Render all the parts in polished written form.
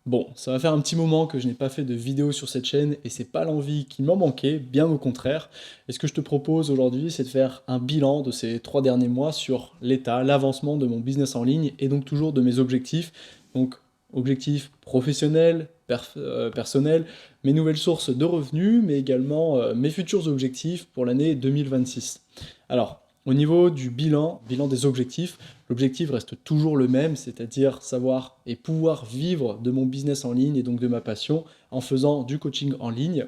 Bon, ça va faire un petit moment que je n'ai pas fait de vidéo sur cette chaîne et c'est pas l'envie qui m'en manquait, bien au contraire. Et ce que je te propose aujourd'hui, c'est de faire un bilan de ces 3 derniers mois sur l'état, l'avancement de mon business en ligne et donc toujours de mes objectifs. Donc, objectifs professionnels, personnels, mes nouvelles sources de revenus, mais également mes futurs objectifs pour l'année 2026. Alors, au niveau du bilan des objectifs, l'objectif reste toujours le même, c'est-à-dire savoir et pouvoir vivre de mon business en ligne et donc de ma passion en faisant du coaching en ligne.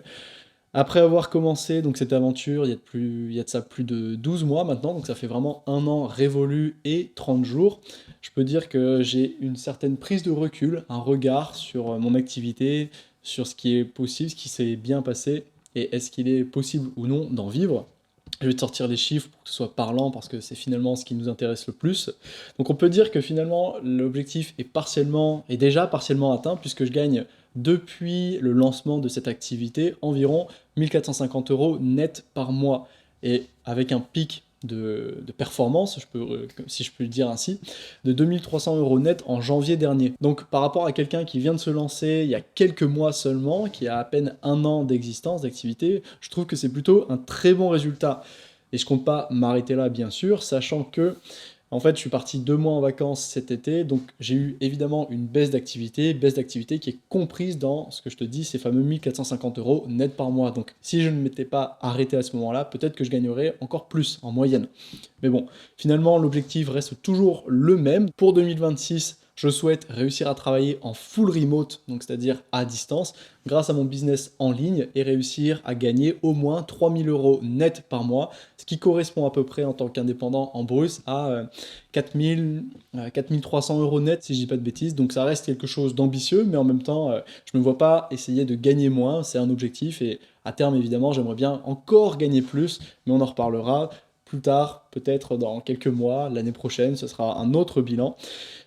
Après avoir commencé donc cette aventure, il y a de ça plus de 12 mois maintenant, donc ça fait vraiment un an révolu et 30 jours. Je peux dire que j'ai une certaine prise de recul, un regard sur mon activité, sur ce qui est possible, ce qui s'est bien passé, et est-ce qu'il est possible ou non d'en vivre. Je vais te sortir les chiffres pour que ce soit parlant parce que c'est finalement ce qui nous intéresse le plus. Donc on peut dire que finalement l'objectif est déjà partiellement atteint puisque je gagne depuis le lancement de cette activité environ 1450 euros net par mois. Et avec un pic de performance, si je peux le dire ainsi, de 2300 euros net en janvier dernier. Donc par rapport à quelqu'un qui vient de se lancer il y a quelques mois seulement, qui a à peine un an d'existence, d'activité, je trouve que c'est plutôt un très bon résultat. Et je compte pas m'arrêter là, bien sûr, sachant que en fait, je suis parti 2 mois en vacances cet été, donc j'ai eu évidemment une baisse d'activité qui est comprise dans ce que je te dis, ces fameux 1450 euros net par mois. Donc si je ne m'étais pas arrêté à ce moment-là, peut-être que je gagnerais encore plus en moyenne. Mais bon, finalement, l'objectif reste toujours le même. Pour 2026, je souhaite réussir à travailler en full remote, donc c'est-à-dire à distance, grâce à mon business en ligne et réussir à gagner au moins 3000 euros net par mois, ce qui correspond à peu près en tant qu'indépendant en brut à 4000, 4300 euros net si je dis pas de bêtises. Donc ça reste quelque chose d'ambitieux, mais en même temps, je ne me vois pas essayer de gagner moins, c'est un objectif et à terme évidemment j'aimerais bien encore gagner plus, mais on en reparlera plus tard, peut-être dans quelques mois, l'année prochaine, ce sera un autre bilan.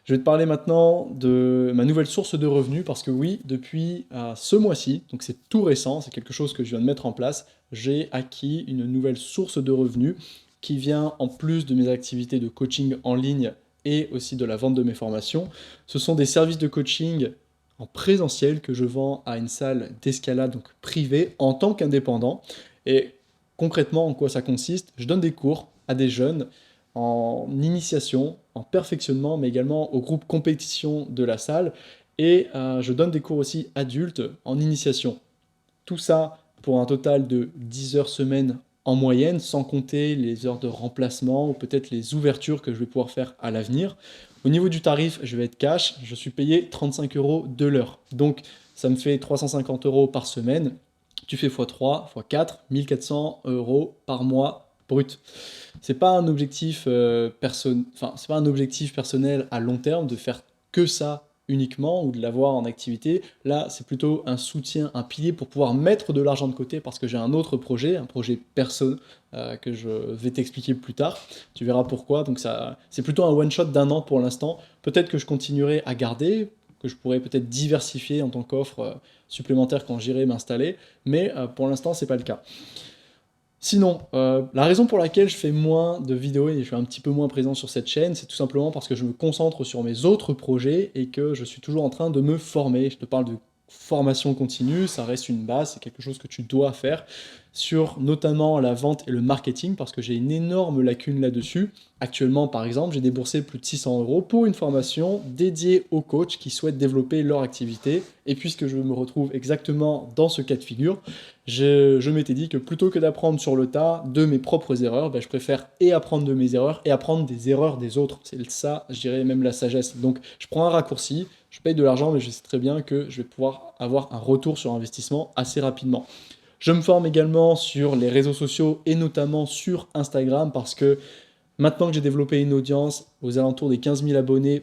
Je vais te parler maintenant de ma nouvelle source de revenus parce que oui, depuis ce mois-ci, donc c'est tout récent, c'est quelque chose que je viens de mettre en place, j'ai acquis une nouvelle source de revenus qui vient en plus de mes activités de coaching en ligne et aussi de la vente de mes formations. Ce sont des services de coaching en présentiel que je vends à une salle d'escalade donc privée en tant qu'indépendant. Et concrètement, en quoi ça consiste? Je donne des cours à des jeunes en initiation, en perfectionnement, mais également au groupe compétition de la salle. Et je donne des cours aussi adultes en initiation. Tout ça pour un total de 10 heures semaine en moyenne, sans compter les heures de remplacement ou peut-être les ouvertures que je vais pouvoir faire à l'avenir. Au niveau du tarif, je vais être cash, je suis payé 35 euros de l'heure. Donc ça me fait 350 euros par semaine. Tu fais x3, x4, 1400 euros par mois brut. C'est pas un objectif c'est pas un objectif personnel à long terme de faire que ça uniquement ou de l'avoir en activité. Là, c'est plutôt un soutien, un pilier pour pouvoir mettre de l'argent de côté parce que j'ai un autre projet, un projet perso que je vais t'expliquer plus tard. Tu verras pourquoi. Donc ça, c'est plutôt un one shot d'un an pour l'instant. Peut-être que je continuerai à garder, que je pourrais peut-être diversifier en tant qu'offre supplémentaire quand j'irai m'installer, mais pour l'instant, c'est pas le cas. Sinon, la raison pour laquelle je fais moins de vidéos et je suis un petit peu moins présent sur cette chaîne, c'est tout simplement parce que je me concentre sur mes autres projets et que je suis toujours en train de me former. Je te parle de formation continue, ça reste une base, c'est quelque chose que tu dois faire sur notamment la vente et le marketing parce que j'ai une énorme lacune là-dessus. Actuellement, par exemple, j'ai déboursé plus de 600 euros pour une formation dédiée aux coachs qui souhaitent développer leur activité. Et puisque je me retrouve exactement dans ce cas de figure, je m'étais dit que plutôt que d'apprendre sur le tas de mes propres erreurs, je préfère et apprendre de mes erreurs et apprendre des erreurs des autres. C'est ça, je dirais même la sagesse. Donc je prends un raccourci, je paye de l'argent, mais je sais très bien que je vais pouvoir avoir un retour sur investissement assez rapidement. Je me forme également sur les réseaux sociaux et notamment sur Instagram parce que maintenant que j'ai développé une audience aux alentours des 15 000 abonnés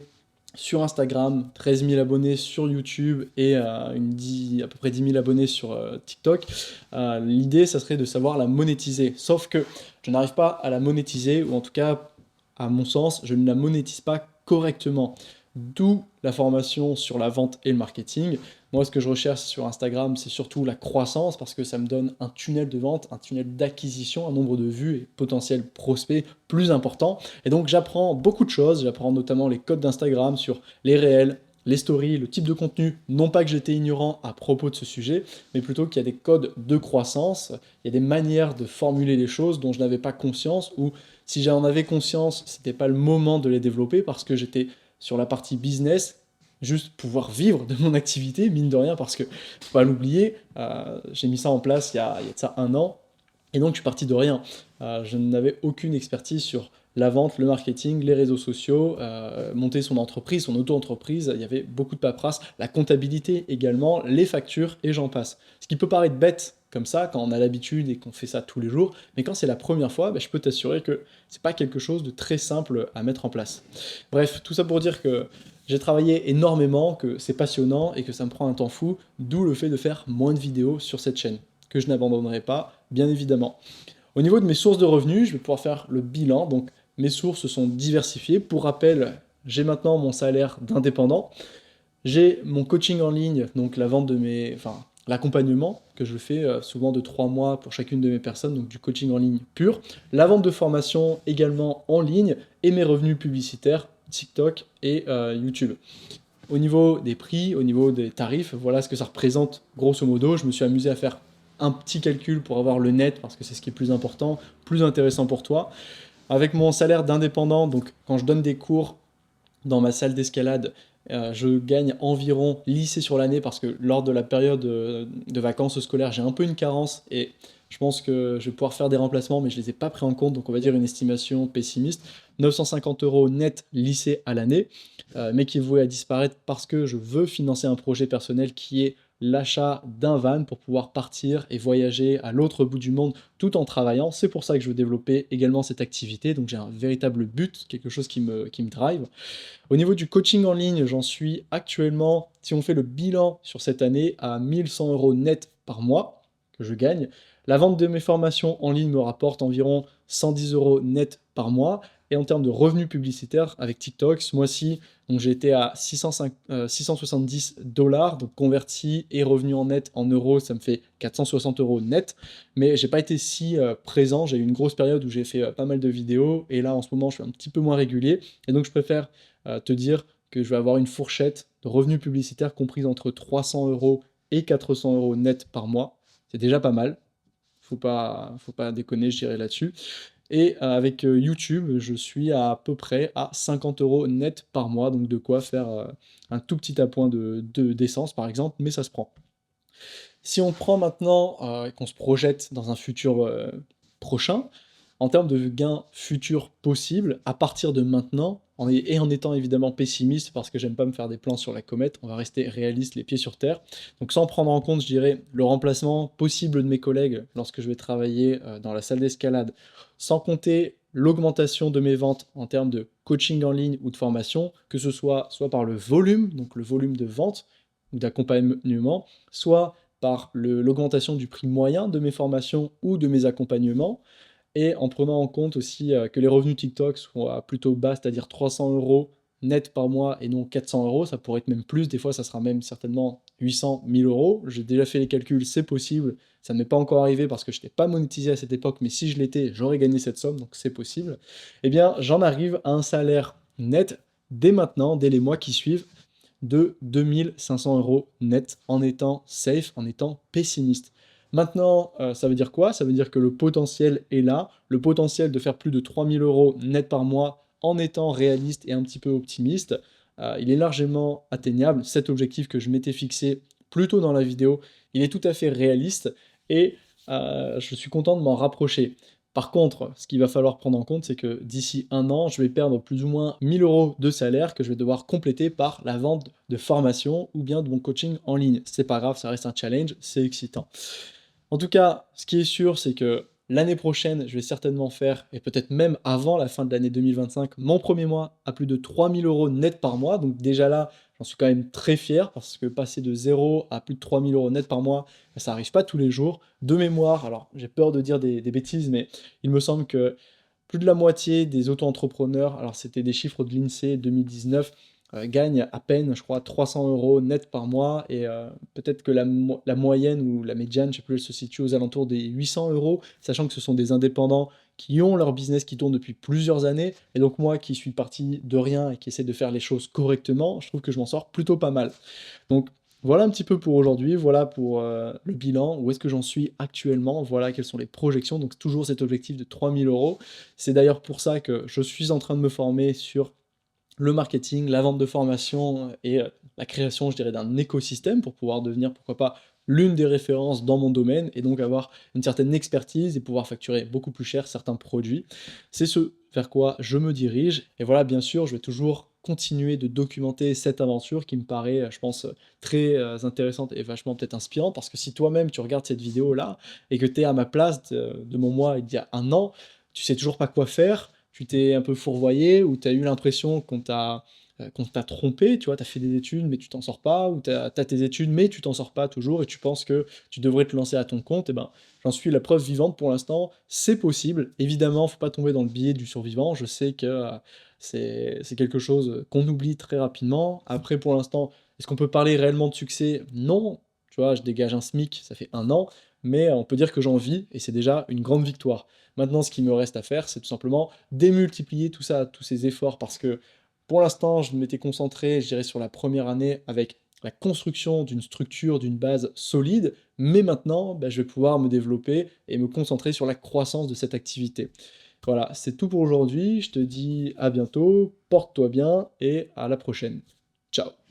sur Instagram, 13 000 abonnés sur YouTube et à peu près 10 000 abonnés sur TikTok, l'idée, ça serait de savoir la monétiser. Sauf que je n'arrive pas à la monétiser, ou en tout cas, à mon sens, je ne la monétise pas correctement. D'où la formation sur la vente et le marketing. Moi, ce que je recherche sur Instagram, c'est surtout la croissance parce que ça me donne un tunnel de vente, un tunnel d'acquisition, un nombre de vues et potentiels prospects plus important. Et donc, j'apprends beaucoup de choses. J'apprends notamment les codes d'Instagram sur les réels, les stories, le type de contenu, non pas que j'étais ignorant à propos de ce sujet, mais plutôt qu'il y a des codes de croissance, il y a des manières de formuler les choses dont je n'avais pas conscience, ou si j'en avais conscience, c'était pas le moment de les développer parce que j'étais sur la partie business, juste pouvoir vivre de mon activité, mine de rien, parce que, faut pas l'oublier, j'ai mis ça en place il y a de ça 1 an, et donc je suis parti de rien. Je n'avais aucune expertise sur la vente, le marketing, les réseaux sociaux, monter son entreprise, son auto-entreprise, il y avait beaucoup de paperasse, la comptabilité également, les factures et j'en passe. Ce qui peut paraître bête comme ça quand on a l'habitude et qu'on fait ça tous les jours, mais quand c'est la première fois, je peux t'assurer que c'est pas quelque chose de très simple à mettre en place. Bref, tout ça pour dire que j'ai travaillé énormément, que c'est passionnant et que ça me prend un temps fou, d'où le fait de faire moins de vidéos sur cette chaîne, que je n'abandonnerai pas, bien évidemment. Au niveau de mes sources de revenus, je vais pouvoir faire le bilan, donc mes sources sont diversifiées. Pour rappel, j'ai maintenant mon salaire d'indépendant, j'ai mon coaching en ligne, donc la vente de enfin, l'accompagnement que je fais souvent de 3 mois pour chacune de mes personnes, donc du coaching en ligne pur, la vente de formation également en ligne et mes revenus publicitaires, TikTok et YouTube. Au niveau des prix, au niveau des tarifs, voilà ce que ça représente grosso modo. Je me suis amusé à faire un petit calcul pour avoir le net, parce que c'est ce qui est plus important, plus intéressant pour toi. Avec mon salaire d'indépendant, donc quand je donne des cours dans ma salle d'escalade, je gagne environ lycée sur l'année, parce que lors de la période de vacances scolaires, j'ai un peu une carence, et je pense que je vais pouvoir faire des remplacements, mais je ne les ai pas pris en compte, donc on va dire une estimation pessimiste. 950 € net lycée à l'année, mais qui est voué à disparaître parce que je veux financer un projet personnel qui est l'achat d'un van pour pouvoir partir et voyager à l'autre bout du monde tout en travaillant. C'est pour ça que je veux développer également cette activité, donc j'ai un véritable but, quelque chose qui me drive. Au niveau du coaching en ligne, j'en suis actuellement, si on fait le bilan sur cette année, à 1100 € net par mois que je gagne. La vente de mes formations en ligne me rapporte environ 110 € net par mois. Et en termes de revenus publicitaires avec TikTok, ce mois-ci, donc j'ai été à 670 $, donc converti et revenu en net en euros, ça me fait 460 € net. Mais j'ai pas été si présent, j'ai eu une grosse période où j'ai fait pas mal de vidéos, et là en ce moment je suis un petit peu moins régulier, et donc je préfère te dire que je vais avoir une fourchette de revenus publicitaires comprise entre 300 € et 400 € net par mois. C'est déjà pas mal, faut pas déconner, je dirais là-dessus. Et avec YouTube, je suis à peu près à 50 € net par mois, donc de quoi faire un tout petit appoint d'essence par exemple, mais ça se prend. Si on prend maintenant et qu'on se projette dans un futur prochain, en termes de gains futurs possibles, à partir de maintenant, et en étant évidemment pessimiste, parce que j'aime pas me faire des plans sur la comète, on va rester réaliste, les pieds sur terre. Donc sans prendre en compte, je dirais, le remplacement possible de mes collègues lorsque je vais travailler dans la salle d'escalade, sans compter l'augmentation de mes ventes en termes de coaching en ligne ou de formation, que ce soit par le volume, donc le volume de vente ou d'accompagnement, soit par l'augmentation du prix moyen de mes formations ou de mes accompagnements, et en prenant en compte aussi que les revenus TikTok soient plutôt bas, c'est-à-dire 300 € net par mois et non 400 €, ça pourrait être même plus, des fois ça sera même certainement 800, 1000 €. J'ai déjà fait les calculs, c'est possible, ça ne m'est pas encore arrivé parce que je n'étais pas monétisé à cette époque, mais si je l'étais, j'aurais gagné cette somme, donc c'est possible. Eh bien, j'en arrive à un salaire net dès maintenant, dès les mois qui suivent, de 2500 € net, en étant safe, en étant pessimiste. Maintenant, ça veut dire quoi? Ça veut dire que le potentiel est là, le potentiel de faire plus de 3000 € net par mois en étant réaliste et un petit peu optimiste, il est largement atteignable. Cet objectif que je m'étais fixé plus tôt dans la vidéo, il est tout à fait réaliste, et je suis content de m'en rapprocher. Par contre, ce qu'il va falloir prendre en compte, c'est que d'ici 1 an, je vais perdre plus ou moins 1000 € de salaire que je vais devoir compléter par la vente de formation ou bien de mon coaching en ligne. C'est pas grave, ça reste un challenge, c'est excitant. En tout cas, ce qui est sûr, c'est que l'année prochaine, je vais certainement faire, et peut-être même avant la fin de l'année 2025, mon premier mois à plus de 3000 € net par mois. Donc déjà là, j'en suis quand même très fier, parce que passer de 0 à plus de 3000 € net par mois, ça n'arrive pas tous les jours. De mémoire, alors j'ai peur de dire des bêtises, mais il me semble que plus de la moitié des auto-entrepreneurs, alors c'était des chiffres de l'INSEE 2019, gagne à peine, je crois, 300 € net par mois et peut-être que la moyenne ou la médiane, je sais plus, elle se situe aux alentours des 800 €, sachant que ce sont des indépendants qui ont leur business qui tourne depuis plusieurs années et donc moi qui suis parti de rien et qui essaie de faire les choses correctement, je trouve que je m'en sors plutôt pas mal. Donc voilà un petit peu pour aujourd'hui, voilà pour, le bilan, où est-ce que j'en suis actuellement, voilà quelles sont les projections, donc toujours cet objectif de 3 000 €. C'est d'ailleurs pour ça que je suis en train de me former sur le marketing, la vente de formation et la création, je dirais, d'un écosystème pour pouvoir devenir, pourquoi pas, l'une des références dans mon domaine et donc avoir une certaine expertise et pouvoir facturer beaucoup plus cher certains produits. C'est ce vers quoi je me dirige et voilà, bien sûr, je vais toujours continuer de documenter cette aventure qui me paraît, je pense, très, intéressante et vachement peut-être inspirante parce que si toi-même tu regardes cette vidéo-là et que tu es à ma place de mon moi il y a un an, tu sais toujours pas quoi faire, tu t'es un peu fourvoyé ou tu as eu l'impression qu'on t'a trompé, tu vois? Tu as fait des études, mais tu t'en sors pas ou tu as tes études, mais tu t'en sors pas toujours et tu penses que tu devrais te lancer à ton compte et ben, j'en suis la preuve vivante pour l'instant, c'est possible. Évidemment, faut pas tomber dans le biais du survivant. Je sais que, c'est quelque chose, qu'on oublie très rapidement. Après pour l'instant, est-ce qu'on peut parler réellement de succès? Non, tu vois? Je dégage un SMIC, ça fait un an, mais on peut dire que j'en vis et c'est déjà une grande victoire. Maintenant, ce qui me reste à faire, c'est tout simplement démultiplier tout ça, tous ces efforts, parce que pour l'instant, je m'étais concentré, je dirais, sur la première année avec la construction d'une structure, d'une base solide, mais maintenant, bah, je vais pouvoir me développer et me concentrer sur la croissance de cette activité. Voilà, c'est tout pour aujourd'hui. Je te dis à bientôt, porte-toi bien et à la prochaine. Ciao.